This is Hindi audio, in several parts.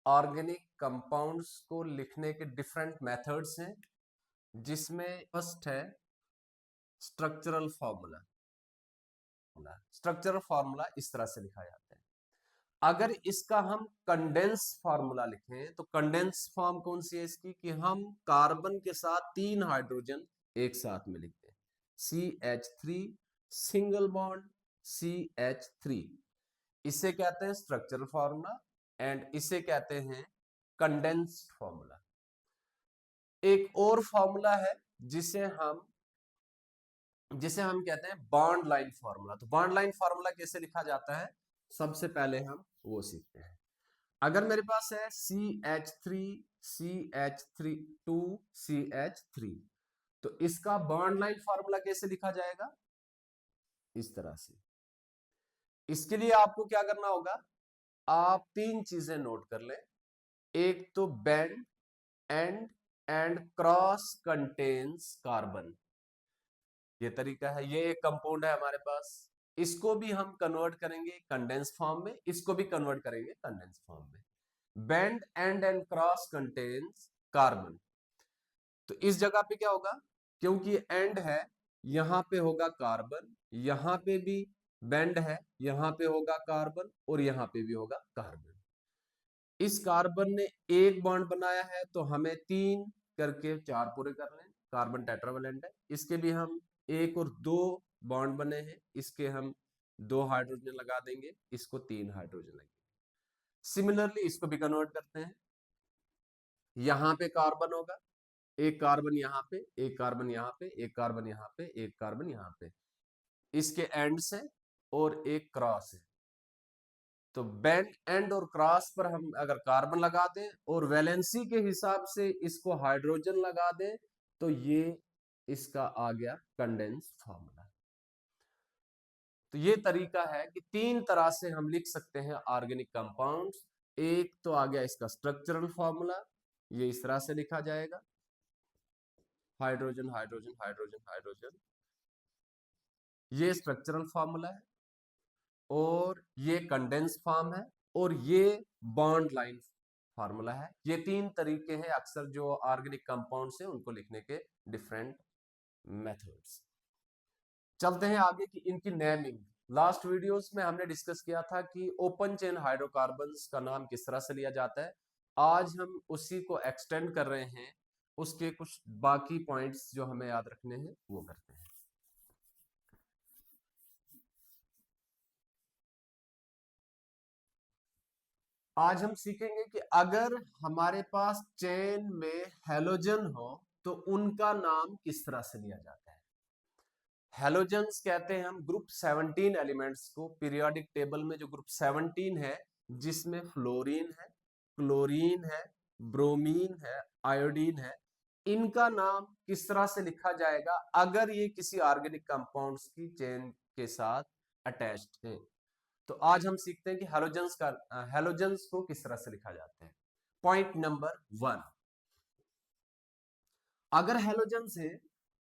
ऑर्गेनिक कंपाउंड्स को लिखने के डिफरेंट मेथड्स हैं, जिसमें फर्स्ट है स्ट्रक्चरल फॉर्मूला। स्ट्रक्चरल फॉर्मूला इस तरह से लिखा जाता है। अगर इसका हम कंडेंस फॉर्मूला लिखें तो कंडेंस फॉर्म कौन सी है इसकी, कि हम कार्बन के साथ 3 हाइड्रोजन एक साथ में लिखते हैं, CH3 सिंगल बॉन्ड CH3। इसे कहते हैं स्ट्रक्चरल फॉर्मूला एंड इसे कहते हैं कंडेंस्ड फॉर्मूला। एक और फॉर्मूला है जिसे हम कहते हैं बॉन्ड लाइन फॉर्मूला। तो बॉन्ड लाइन फॉर्मूला कैसे लिखा जाता है, सबसे पहले हम वो सीखते हैं। अगर मेरे पास है CH3 CH3 2 CH3, तो इसका बॉन्ड लाइन फॉर्मूला कैसे लिखा जाएगा, इस तरह से। इसके लिए आपको क्या करना होगा, आप 3 चीजें नोट कर लें। एक तो bend and cross contains carbon, ये तरीका है। ये एक कंपाउंड है हमारे पास, इसको भी हम कन्वर्ट करेंगे कंडेंस फॉर्म में, इसको भी कन्वर्ट करेंगे कंडेंस फॉर्म में। Bend and cross contains carbon. तो इस जगह पे क्या होगा, क्योंकि एंड है, यहां पे होगा कार्बन, यहां पे भी बेंड है, यहां पे होगा कार्बन और यहां पे भी होगा कार्बन। इस कार्बन ने एक बॉन्ड बनाया है तो हमें 3 करके 4 पूरे कर लें, कार्बन टेट्रावेलेंट है। इसके भी हम 1 और 2 बॉन्ड बने हैं, इसके हम 2 हाइड्रोजन लगा देंगे, इसको 3 हाइड्रोजन लगेंगे। सिमिलरली इसको भी कन्वर्ट करते हैं, यहां पे कार्बन होगा, एक कार्बन यहां पे, एक कार्बन यहां पे, एक कार्बन यहां पे, एक कार्बन यहां पे, इसके एंड से, और एक क्रॉस है। तो बेंड एंड और क्रॉस पर हम अगर कार्बन लगा दें और वैलेंसी के हिसाब से इसको हाइड्रोजन लगा दें, तो ये इसका आ गया कंडेंस फार्मूला। तो ये तरीका है कि 3 तरह से हम लिख सकते हैं ऑर्गेनिक कंपाउंड्स। एक तो आ गया इसका स्ट्रक्चरल फार्मूला, ये इस तरह से लिखा जाएगा, हाइड्रोजन हाइड्रोजन हाइड्रोजन हाइड्रोजन, ये स्ट्रक्चरल फार्मूला है। और ये कंडेंस फॉर्म है, और ये बॉन्ड लाइन फार्मूला है। ये 3 तरीके हैं अक्सर जो ऑर्गेनिक कंपाउंड्स हैं उनको लिखने के डिफरेंट मेथड्स। चलते हैं आगे कि इनकी नेमिंग। लास्ट वीडियोस में हमने डिस्कस किया था कि ओपन चेन हाइड्रोकार्बन्स का नाम किस तरह से लिया जाता है। आज हम उसी को एक्सटेंड कर रहे हैं, उसके कुछ बाकी पॉइंट्स जो हमें याद रखने हैं वो करते हैं। आज हम सीखेंगे कि अगर हमारे पास चेन में हैलोजन हो तो उनका नाम किस तरह से लिया जाता है। हैलोजन्स कहते हैं हम ग्रुप 17 एलिमेंट्स को। पीरियोडिक टेबल में जो ग्रुप 17 है, जिसमें फ्लोरीन है, क्लोरीन है, ब्रोमीन है, आयोडीन है, इनका नाम किस तरह से लिखा जाएगा अगर ये किसी ऑर्गेनिक कंपाउंड्स की चेन के साथ अटैच्ड है। तो आज हम सीखते हैं कि हैलोजन्स को किस तरह से लिखा जाता है। पॉइंट नंबर 1, अगर हैलोजन्स है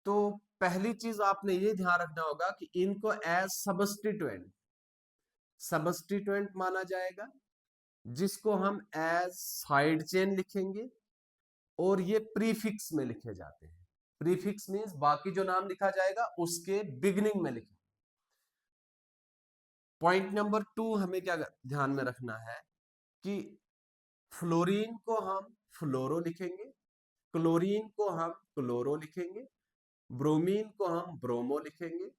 तो पहली चीज आपने ये ध्यान रखना होगा कि इनको एज सबस्टिट्यूएंट माना जाएगा, जिसको हम एज साइड चेन लिखेंगे, और ये प्रीफिक्स में लिखे जाते हैं। प्रीफिक्स मींस बाकी जो नाम लिखा जाएगा उसके बिगिनिंग में लिखें। पॉइंट नंबर 2 हमें क्या ध्यान में रखना है कि फ्लोरीन को हम फ्लोरो लिखेंगे, क्लोरीन को हम क्लोरो लिखेंगे, ब्रोमीन को हम ब्रोमो लिखेंगे,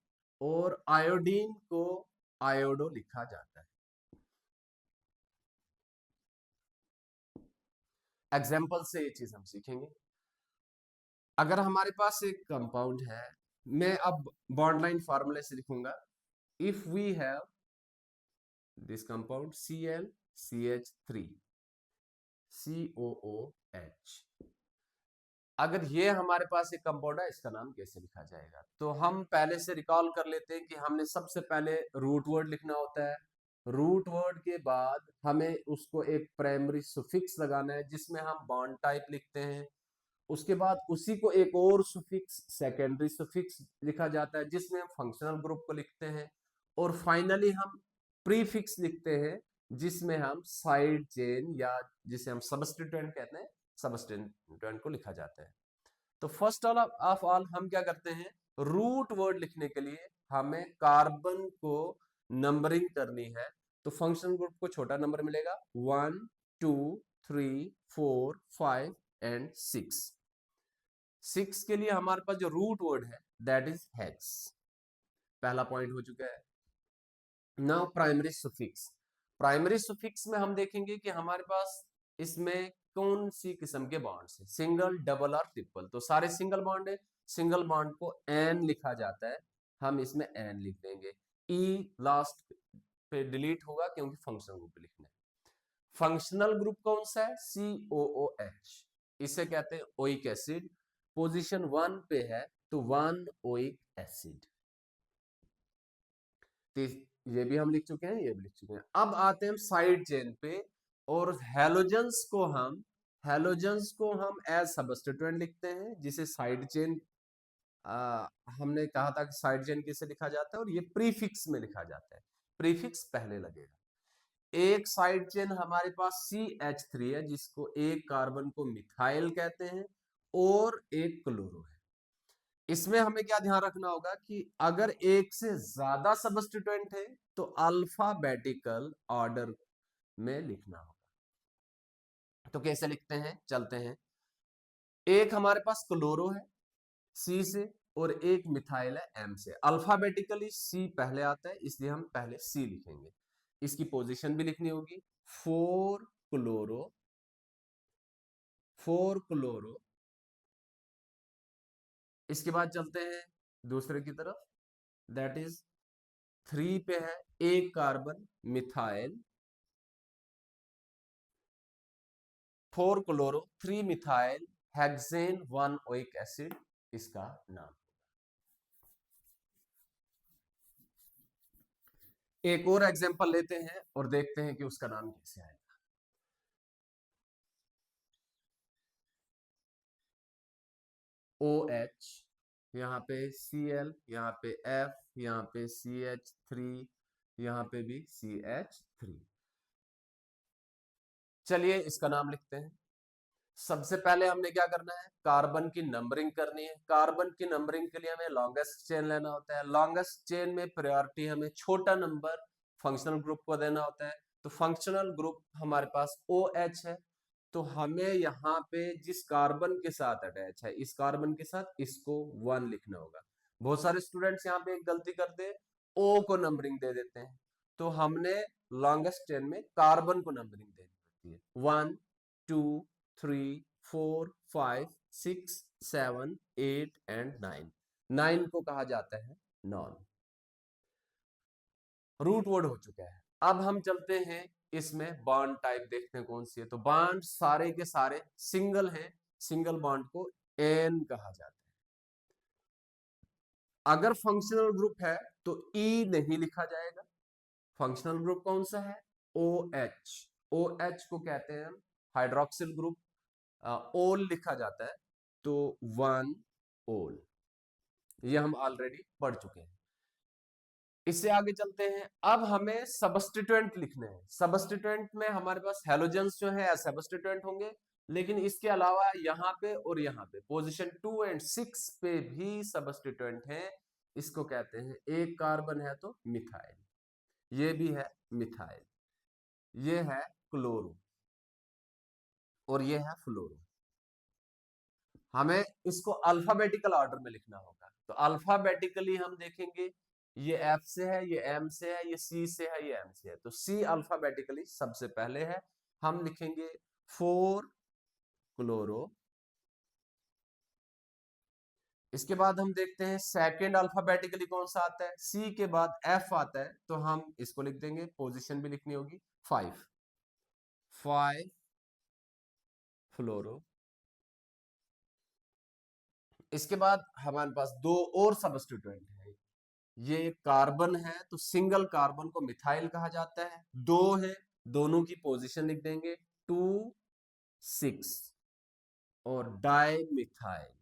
और आयोडीन को आयोडो लिखा जाता है। एग्जाम्पल से ये चीज हम सीखेंगे। अगर हमारे पास एक कंपाउंड है, मैं अब बॉन्ड लाइन फार्मूले से लिखूंगा। If we have this compound ClCH3 COOH, अगर ये हमारे पास एक कंपाउंड है, इसका नाम कैसे लिखा जाएगा। तो हम पहले से रिकॉल कर लेते हैं कि हमने सबसे पहले रूट वर्ड लिखना होता है। रूट वर्ड के बाद हमें उसको एक प्राइमरी सुफिक्स लगाना है जिसमें हम बॉन्ड टाइप लिखते हैं। उसके बाद उसी को एक और सुफिक्स सेकेंडरी सुफिक्स लिखा जाता है जिसमें हम फंक्शनल ग्रुप को लिखते हैं। और फाइनली हम प्रीफिक्स लिखते हैं जिसमें हम साइड चेन या जिसे हम सबस्टिट्यूएंट कहते हैं, सबस्टिट्यूएंट को लिखा जाता है। तो फर्स्ट ऑफ ऑल हम क्या करते हैं, रूट वर्ड लिखने के लिए हमें कार्बन को नंबरिंग करनी है। तो फंक्शनल ग्रुप को छोटा नंबर मिलेगा 1 2 3 4 5 एंड 6। 6 के लिए हमारे पास जो रूट वर्ड है दैट इज हेक्स। पहला पॉइंट हो चुका है। Now primary suffix. Primary suffix में हम देखेंगे कि हमारे पास इसमें कौन सी किस्म के बॉन्ड्स है, सिंगल, डबल और ट्रिपल। तो सारे सिंगल बॉन्ड है। सिंगल बॉन्ड को एन लिखा जाता है, हम इसमें एन लिख देंगे। ई लास्ट पे डिलीट होगा क्योंकि फंक्शनल ग्रुप लिखना है। फंक्शनल ग्रुप कौन सा है, COOH। इसे कहते हैं ओइक एसिड। पोजीशन 1 पे है तो 1 ओइक एसिड। ये भी हम लिख चुके हैं, ये भी लिख चुके हैं। अब आते हैं हम साइड चेन पे, और हैलोजेंस को हम एज सबस्टिट्यूएंट लिखते हैं, जिसे साइड चेन हमने कहा था कि साइड चेन किसे लिखा जाता है, और ये प्रीफिक्स में लिखा जाता है। प्रीफिक्स पहले लगेगा। एक साइड चेन हमारे पास CH3 है, जिसको एक कार्बन को मिथाइल कहते हैं और एक क्लोरो है। इसमें हमें क्या ध्यान रखना होगा कि अगर एक से ज्यादा सबस्टिट्यूएंट है तो अल्फाबेटिकल ऑर्डर में लिखना होगा। तो कैसे लिखते हैं, चलते हैं। एक हमारे पास क्लोरो है C से, और एक मिथाइल है M से। अल्फाबेटिकली C पहले आता है, इसलिए हम पहले C लिखेंगे। इसकी पोजीशन भी लिखनी होगी, 4 क्लोरो 4 क्लोरो। इसके बाद चलते हैं दूसरे की तरफ, दैट इज 3 पे है एक carbon methyl, 4 chloro 3 methyl hexane 1 oic acid इसका नाम। एक और एग्जांपल लेते हैं और देखते हैं कि उसका नाम कैसे आएगा। OH, यहाँ पे Cl, यहाँ पे F, यहाँ पे CH3, यहाँ पे भी CH3। चलिए इसका नाम लिखते हैं। सबसे पहले हमने क्या करना है, कार्बन की नंबरिंग करनी है। कार्बन की नंबरिंग के लिए हमें लॉन्गेस्ट चेन लेना होता है। लॉन्गेस्ट चेन में प्रायोरिटी हमें छोटा नंबर फंक्शनल ग्रुप को देना होता है। तो फंक्शनल ग्रुप हमारे पास OH है, तो हमें यहाँ पे जिस कार्बन के साथ अटैच है, इस कार्बन के साथ इसको 1 लिखना होगा। बहुत सारे स्टूडेंट्स यहाँ पे एक गलती करते हैं, O को नंबरिंग दे देते हैं। तो हमने लॉन्गेस्ट चेन में कार्बन को नंबरिंग देनी होती है, 1 2 3 4 5 6 7 8 एंड 9। 9 को कहा जाता है नॉन। रूट वर्ड हो चुका है। अब हम चलते हैं इसमें बॉन्ड टाइप देखते हैं कौन सी है। तो बॉन्ड सारे के सारे सिंगल हैं। सिंगल बॉन्ड को एन कहा जाता है। अगर फंक्शनल ग्रुप है तो ई नहीं लिखा जाएगा। फंक्शनल ग्रुप कौन सा है, OH। OH को कहते हैं हम हाइड्रोक्सिल ग्रुप, ओल लिखा जाता है, तो 1 ओल। ये हम ऑलरेडी पढ़ चुके हैं। इससे आगे चलते हैं। अब हमें सबस्टिट्यूएंट लिखने हैं। सबस्टिट्यूएंट में हमारे पास हैलोजेंस जो है सबस्टिट्यूएंट होंगे, लेकिन इसके अलावा यहाँ पे और यहाँ पे पोजीशन 2 एंड 6 पे भी सबस्टिट्यूएंट हैं। इसको कहते हैं, एक कार्बन है तो मिथाइल, ये भी है मिथाइल, ये है क्लोरो, और ये है फ्लोरो। हमें इसको अल्फाबेटिकल ऑर्डर में लिखना होगा। तो अल्फाबेटिकली हम देखेंगे, ये F से है, ये M से है, ये C से है, ये M से है। तो C अल्फाबेटिकली सबसे पहले है, हम लिखेंगे 4 क्लोरो। इसके बाद हम देखते हैं सेकंड अल्फाबेटिकली कौन सा आता है, C के बाद F आता है, तो हम इसको लिख देंगे, पोजीशन भी लिखनी होगी 5 फ्लोरो। इसके बाद हमारे पास दो और सबस्टिट्यूएंट है। ये कार्बन है तो सिंगल कार्बन को मिथाइल कहा जाता है। दो है, दोनों की पोजीशन लिख देंगे 2 6, और डाई मिथाइल।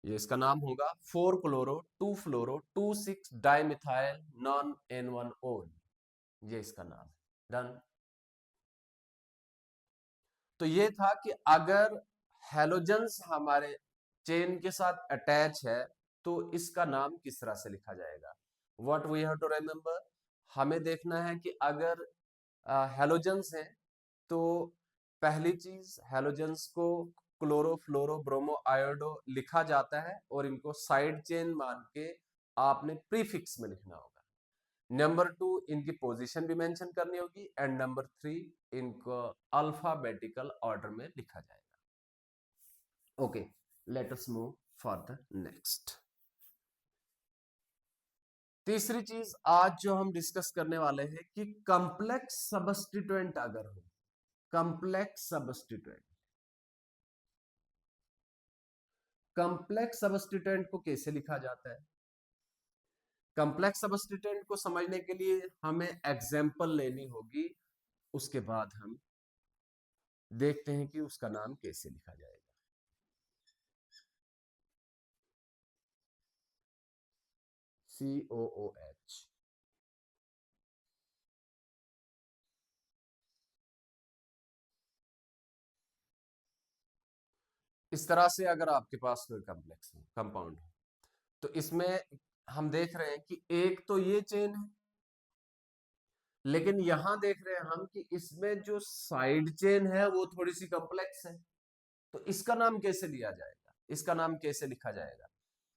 ये इसका नाम होगा 4 क्लोरो 2 फ्लोरो 2 6 डाइमिथाइल नॉन N1 ओल, ये इसका नाम है। डन। तो ये था कि अगर हेलोजेंस हमारे चेन के साथ अटैच है तो इसका नाम किस तरह से लिखा जाएगा। What we have to remember, हमें देखना है कि अगर हेलोजेंस है तो पहली चीज हेलोजेंस को क्लोरो फ्लोरो ब्रोमो आयोडो लिखा जाता है और इनको साइड चेन मान के आपने प्रीफिक्स में लिखना होगा। नंबर 2 इनकी पोजीशन भी मेंशन करनी होगी एंड नंबर 3 इनको अल्फाबेटिकल ऑर्डर में लिखा जाएगा। Okay, let us move for the next. तीसरी चीज आज जो हम डिस्कस करने वाले हैं कि कॉम्प्लेक्स सबस्टिट्यूएंट अगर हो, कॉम्प्लेक्स सबस्टिट्यूएंट, कॉम्प्लेक्स सबस्टिट्यूएंट को कैसे लिखा जाता है। कॉम्प्लेक्स सबस्टिट्यूएंट को समझने के लिए हमें एग्जांपल लेनी होगी, उसके बाद हम देखते हैं कि उसका नाम कैसे लिखा जाएगा। COOH, इस तरह से अगर आपके पास कोई कॉम्प्लेक्स है, कंपाउंड है, तो इसमें हम देख रहे हैं कि एक तो ये चेन है, लेकिन यहां देख रहे हैं हम कि इसमें जो साइड चेन है वो थोड़ी सी कॉम्प्लेक्स है। तो इसका नाम कैसे लिया जाएगा, इसका नाम कैसे लिखा जाएगा।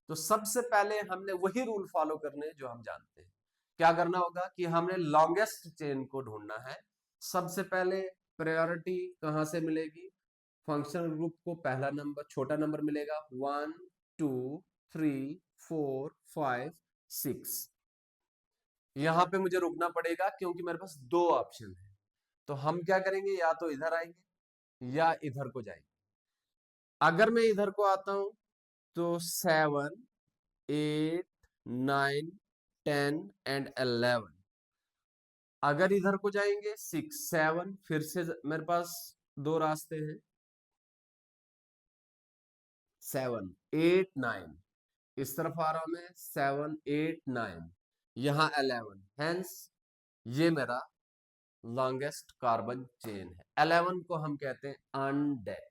तो सबसे पहले हमने वही रूल फॉलो करने जो हम जानते हैं। क्या करना होगा कि हमने लॉन्गेस्ट चेन को ढूंढना है। सबसे पहले प्रायोरिटी कहां से मिलेगी, फंक्शनल ग्रुप को पहला नंबर छोटा नंबर मिलेगा 1 2 3 4 5 6। यहां पे मुझे रुकना पड़ेगा क्योंकि मेरे पास दो ऑप्शन है। तो हम क्या करेंगे, या तो इधर आएंगे या इधर को जाएंगे। अगर मैं इधर को आता हूं तो 7 8 9 10 एंड 11। अगर इधर को जाएंगे 6 7, फिर से मेरे पास दो रास्ते हैं 7 8 9। इस तरफ आ रहा हूं मैं 7 8 9, यहां 11, हेंस ये मेरा लॉन्गेस्ट कार्बन चेन है। 11 को हम कहते हैं अनडेक।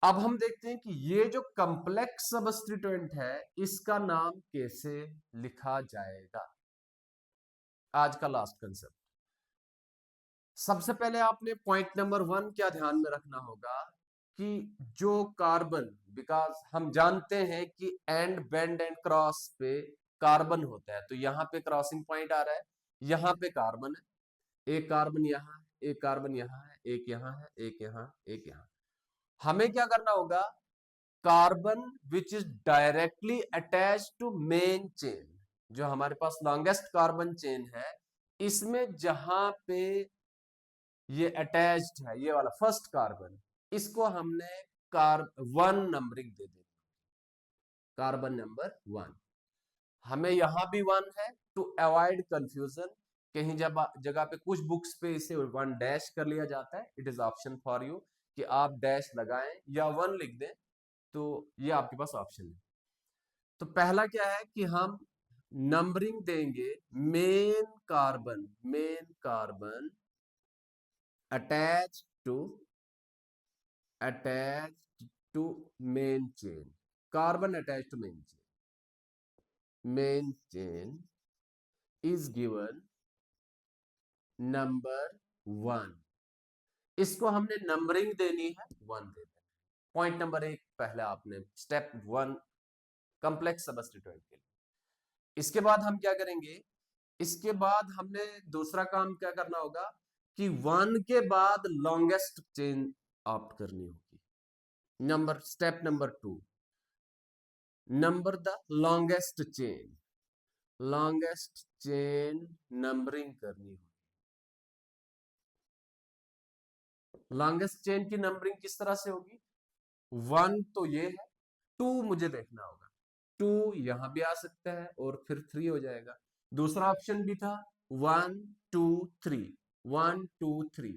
अब हम देखते हैं कि ये जो कॉम्प्लेक्स सबस्टिट्यूएंट है इसका नाम कैसे लिखा जाएगा। आज का लास्ट कंसेप्ट। सबसे पहले आपने पॉइंट नंबर 1 क्या ध्यान में रखना होगा कि जो कार्बन, बिकॉज हम जानते हैं कि एंड बेंड एंड क्रॉस पे कार्बन होता है, तो यहां पे क्रॉसिंग पॉइंट आ रहा है, यहां पे कार्बन है, एक कार्बन यहां है, एक कार्बन यहां है, एक यहां है, एक यहां, एक यहां। हमें क्या करना होगा, carbon which is directly attach to main chain, जो हमारे पास लॉन्गेस्ट कार्बन चेन है, इसमें जहां पे ये अटैच्ड है, ये वाला फर्स्ट कार्बन, इसको हमने वन नंबरिंग दे दी, कार्बन नंबर 1। हमें यहां भी 1 है टू अवॉइड कंफ्यूजन। कहीं जब जगह पे कुछ बुक्स पे इसे 1 डैश कर लिया जाता है, it is option for you कि आप डैश लगाएं या 1 लिख दें, तो ये आपके पास ऑप्शन है। तो पहला क्या है कि हम नंबरिंग देंगे main carbon, main carbon attach to, attached to main chain, carbon attached to main chain is given number 1। इसको हमने नंबरिंग देनी है 1 दे देना। पॉइंट नंबर 1 पहले आपने स्टेप 1 कॉम्प्लेक्स सबस्टिट्यूएंट के लिए। इसके बाद हम क्या करेंगे, इसके बाद हमने दूसरा काम क्या करना होगा कि 1 के बाद लॉन्गेस्ट चेन ऑप्ट करनी होगी। Step number 2, number the longest chain, longest chain numbering करनी होगी। लॉन्गेस्ट चेन की नंबरिंग किस तरह से होगी, 1 तो ये है, 2 मुझे देखना होगा, 2 यहां भी आ सकता है और फिर 3 हो जाएगा। दूसरा ऑप्शन भी था 1 2 3, 1 2 3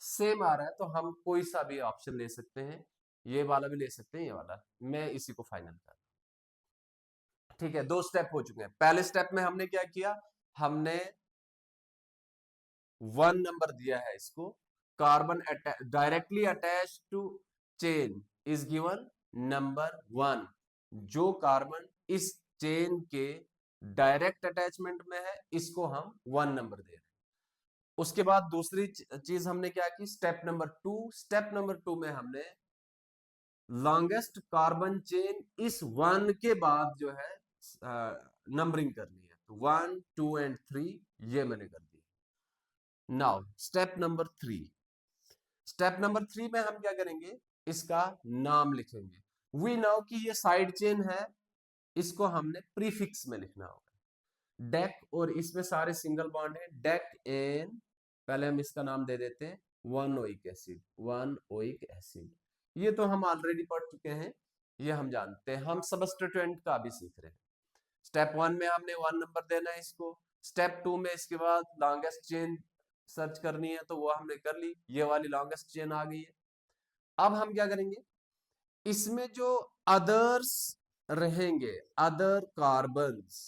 सेम आ रहा है, तो हम कोई सा भी ऑप्शन ले सकते हैं। ये वाला भी ले सकते हैं, ये वाला, मैं इसी को फाइनल कर, ठीक है। 2 स्टेप हो चुके हैं। पहले स्टेप में हमने क्या किया, हमने 1 नंबर दिया है इसको, carbon directly attach to chain is given number 1। जो कार्बन इस चेन के डायरेक्ट अटैचमेंट में है, इसको हम 1 नंबर दे रहे हैं। उसके बाद दूसरी चीज हमने क्या की, स्टेप नंबर 2, स्टेप नंबर 2 में हमने लॉन्गेस्ट कार्बन चेन इस 1 के बाद जो है नंबरिंग करनी है, तो 1 2 एंड 3 ये मैंने कर दी। Now step number 3, step number 3 में हम क्या करेंगे, इसका नाम लिखेंगे। वी नो कि ये साइड चेन है, इसको हमने प्रीफिक्स में लिखना होगा। डेक, और इसमें सारे सिंगल बॉन्ड है, डेक एन, पहले हम इसका नाम दे देते हैं 1 ओइक एसिड, 1 ओइक एसिड। ये तो हम ऑलरेडी पढ़ चुके हैं, ये हम जानते हैं, हम सबस्टिट्यूएंट का भी सीख रहे हैं। स्टेप 1 में हमने 1 नंबर देना है इसको, स्टेप 2 में इसके बाद लॉन्गेस्ट चेन सर्च करनी है, तो वो हमने कर ली, ये वाली लॉन्गेस्ट चेन आ गई है। अब हम क्या करेंगे, इसमें जो अदर्स रहेंगे, अदर कार्बन्स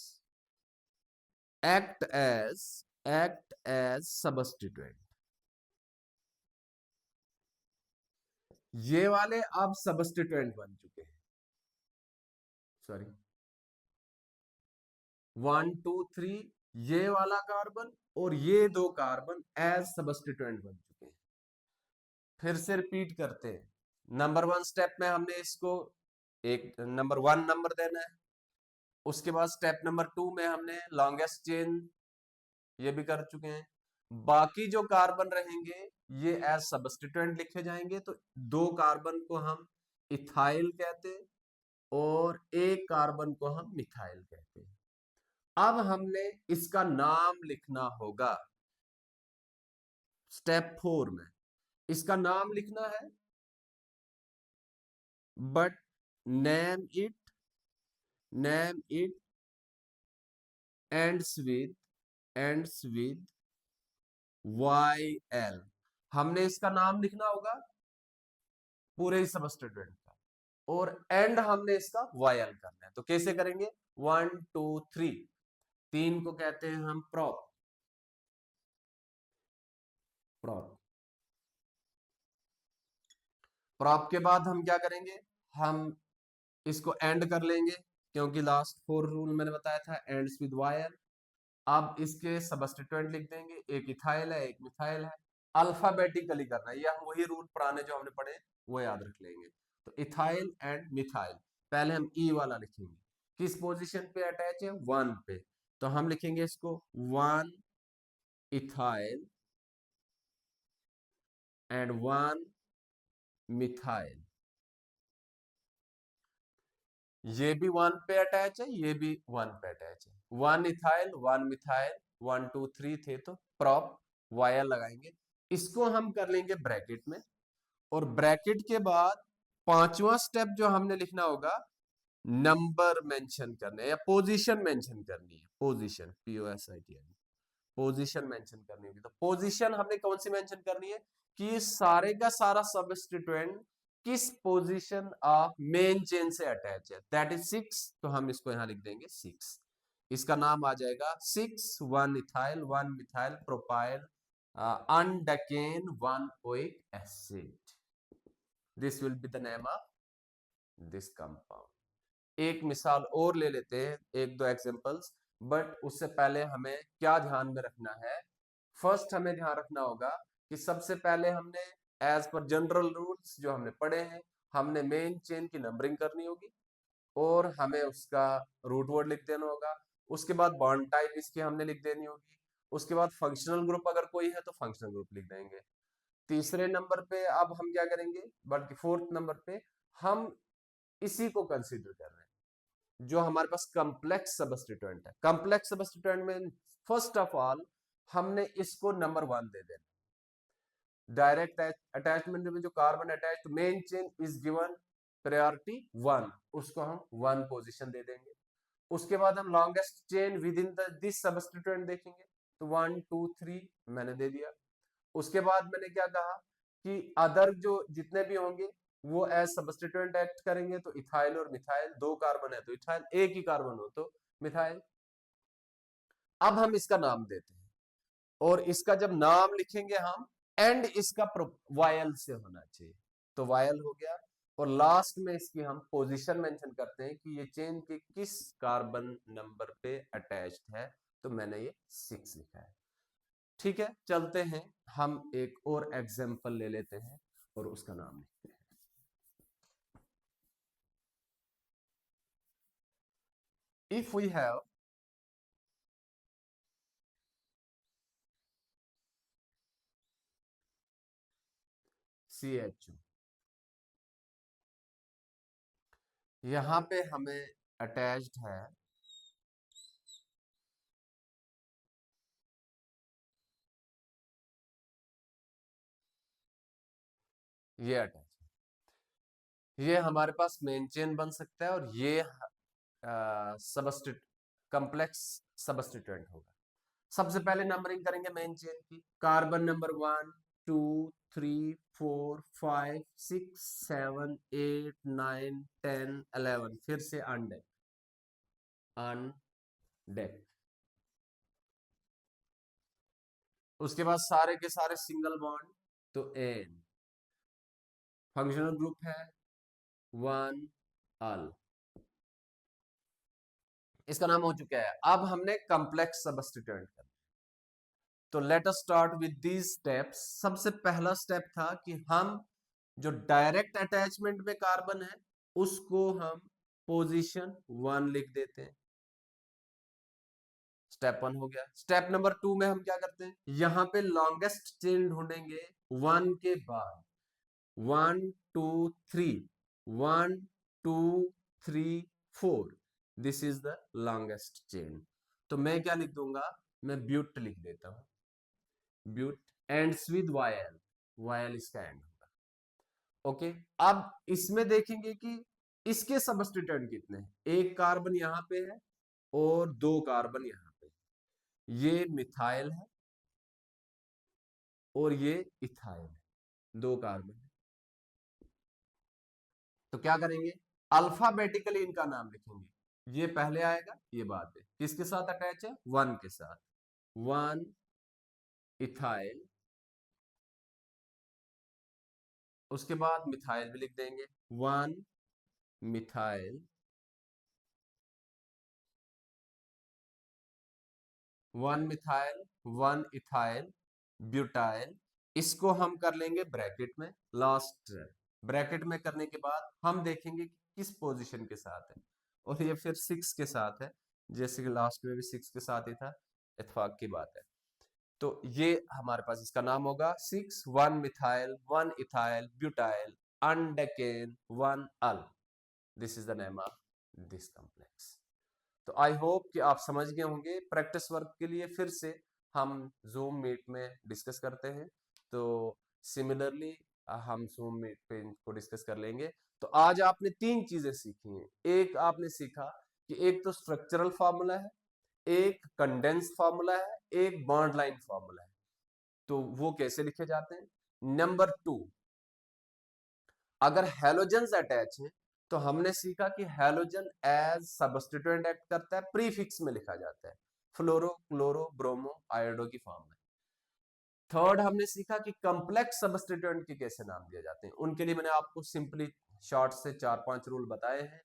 एक्ट एज सबस्टिट्यूएंट। ये वाले अब सबस्टिट्यूएंट बन चुके हैं, सॉरी 1 2 3, ये वाला कार्बन और ये 2 कार्बन एज सबस्टिट्यूएंट बन चुके हैं। फिर से रिपीट करते हैं, नंबर 1 स्टेप में हमने इसको एक नंबर 1 नंबर देना है। उसके बाद स्टेप नंबर 2 में हमने लॉन्गेस्ट चेन ये भी कर चुके हैं। बाकी जो कार्बन रहेंगे ये एज सबस्टिट्यूएंट लिखे जाएंगे, तो 2 कार्बन को हम इथाइल कहते हैं और एक कार्बन को हम मिथाइल कहते हैं। अब हमने इसका नाम लिखना होगा। स्टेप 4 में इसका नाम लिखना है, but name it ends with YL। हमने इसका नाम लिखना होगा पूरे सबस्टिट्यूएंट का, और एंड हमने इसका YL करना है। तो कैसे करेंगे, 1 2 3, 3 को कहते हैं हम प्रॉप, प्रॉप के बाद हम क्या करेंगे, हम इसको एंड कर लेंगे, क्योंकि लास्ट 4 रूल मैंने बताया था एंड्स विद YL। अब इसके सबस्टिट्यूएंट लिख देंगे, एक इथाइल है एक मिथाइल है, अल्फाबेटिकली करना है, ये हम वही रूल पुराने जो हमने पढ़े वो याद रख लेंगे। तो इथाइल एंड मिथाइल, पहले हम ई वाला लिखेंगे, किस पोजीशन पे अटैच है, 1 पे, तो हम लिखेंगे इसको 1 इथाइल एंड 1 मिथाइल। ये भी 1 पे अटैच है, ये भी 1 पे अटैच है, 1 इथाइल 1 मिथाइल, 1 2 3 थे, तो प्रॉप वायर लगाएंगे, इसको हम कर लेंगे ब्रैकेट में। और ब्रैकेट के बाद 5वां स्टेप जो हमने लिखना होगा, नंबर मेंशन करने या पोजीशन मेंशन करनी है, पोजीशन POSITION, पोजीशन मेंशन करनी होगी। तो पोजीशन हमने कौन सी मेंशन करनी है, कि सारे का सारा सबस्टिट्यूएंट किस पोजीशन ऑफ मेन चेन से अटैच है, दैट इज 6, तो हम इसको यहां लिख देंगे 6। इसका नाम आ जाएगा 6 1 ethyl 1 methyl propyl undecane 1 oic acid. This will be the name of this compound. एक मिसाल और ले लेते हैं, एक दो एग्जांपल्स, बट उससे पहले हमें क्या ध्यान में रखना है, फर्स्ट हमें ध्यान रखना होगा कि सबसे पहले हमने एज पर जनरल रूल्स जो हमने पढ़े हैं, हमने मेन चेन की नंबरिंग करनी होगी और हमें उसका रूट वर्ड लिख देना होगा। उसके बाद बॉन्ड टाइप इसकी हमने लिख देनी होगी। उसके बाद फंक्शनल ग्रुप अगर कोई है तो फंक्शनल ग्रुप लिख देंगे। तीसरे नंबर पे अब हम क्या करेंगे, बल्कि 4th नंबर पे हम इसी को कंसीडर कर रहे हैं जो हमारे पास कॉम्प्लेक्स सबस्टिट्यूएंट है। कॉम्प्लेक्स सबस्टिट्यूएंट में फर्स्ट ऑफ ऑल हमने इसको नंबर 1 दे देना। डायरेक्ट अटैचमेंट में जो carbon attach main chain is given priority 1, उसको हम 1 पोजीशन दे देंगे। उसके बाद हम longest chain within this substituent देखेंगे, तो 1 2 3 मैंने दे दिया। उसके बाद मैंने क्या कहा कि अदर जो जितने भी होंगे वो एज सबस्टिट्यूएंट एक्ट करेंगे, तो इथाइल और मिथाइल, 2 कार्बन है तो इथाइल, एक ही कार्बन हो तो मिथाइल। अब हम इसका नाम देते हैं, और इसका जब नाम लिखेंगे हम, एंड इसका वायल से होना चाहिए, तो वायल हो गया। और लास्ट में इसकी हम पोजीशन मेंशन करते हैं कि ये चेन के किस कार्बन नंबर पे अटैच्ड है, तो मैंने ये 6 लिखा है। ठीक है, चलते हैं, हम एक और एग्जांपल ले लेते हैं और उसका नाम लिखते हैं। इफ वी हैव CHO, यहां पे हमें अटैच्ड है ये अटैच, ये हमारे पास मेन चेन बन सकता है, और ये सबस्टिट कॉम्प्लेक्स सबस्टिट्यूएंट होगा। सबसे पहले नंबरिंग करेंगे मेन चेन की, कार्बन नंबर 1 2 3 4 5 6 7 8 9 10 11, फिर से अनडेक अनडेक। उसके बाद सारे के सारे सिंगल बॉन्ड, तो एन। फंक्शनल ग्रुप है 1 अल, इसका नाम हो चुका है। अब हमने कॉम्प्लेक्स सबस्टिट्यूएंट कर, तो let us start with these steps. सबसे पहला स्टेप था कि हम जो डायरेक्ट अटैचमेंट में कार्बन है उसको हम पोजीशन 1 लिख देते हैं, स्टेप 1 हो गया। स्टेप नंबर 2 में हम क्या करते हैं, यहां पे लॉन्गेस्ट चेन ढूंढेंगे 1 के बाद, 1 2 3 1 2 3 4, this is the longest chain. तो मैं क्या लिख दूंगा, मैं ब्यूट लिख देता हूं, but ends with yl, yl इसका एंड होगा। ओके, अब इसमें देखेंगे कि इसके सबस्टिट्यूएंट कितने हैं, एक कार्बन यहां पे है और 2 कार्बन यहां पे, ये मिथाइल है और ये इथाइल है, 2 कार्बन है। तो क्या करेंगे, अल्फाबेटिकली इनका नाम लिखेंगे, ये पहले आएगा ये बाद में। किसके साथ अटैच है, 1 के साथ, 1 इथाइल, उसके बाद मिथाइल भी लिख देंगे, 1 मिथाइल, 1 मिथाइल, 1 इथाइल, ब्यूटाइल। इसको हम कर लेंगे ब्रैकेट में, लास्ट ब्रैकेट में करने के बाद हम देखेंगे कि किस पोजीशन के साथ है, और ये फिर 6 के साथ है, जैसे कि लास्ट में भी 6 के साथ ही था, इत्तेफाक की बात है। तो ये हमारे पास इसका नाम होगा 6 1 methyl 1 ethyl butyl undecane 1 al, this is the name of this complex. तो आई होप कि आप समझ गए होंगे। प्रैक्टिस वर्क के लिए फिर से हम जूम मीट में डिस्कस करते हैं, तो सिमिलरली हम जूम मीट पे इनको डिस्कस कर लेंगे। तो आज आपने 3 चीजें सीखी हैं। एक आपने सीखा कि एक तो स्ट्रक्चरल फार्मूला है, एक कंडेंस फार्मूला है, एक बॉन्ड लाइन फार्मूला है, तो वो कैसे लिखे जाते हैं। नंबर 2, अगर हैलोजेंस अटैच है तो हमने सीखा कि हैलोजन एज सबस्टिट्यूएंट एक्ट करता है, प्रीफिक्स में लिखा जाता है, फ्लोरो क्लोरो ब्रोमो आयोडो की फॉर्म में। थर्ड, हमने सीखा कि कॉम्प्लेक्स सबस्टिट्यूएंट के कैसे नाम दिए जाते हैं, उनके लिए मैंने आपको सिंपली शॉर्ट से 4-5 रूल बताए हैं,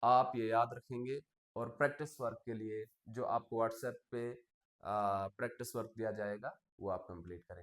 आप ये याद रखेंगे। और प्रैक्टिस वर्क के लिए जो आपको व्हाट्सएप पे प्रैक्टिस वर्क दिया जाएगा वो आप कंप्लीट करेंगे।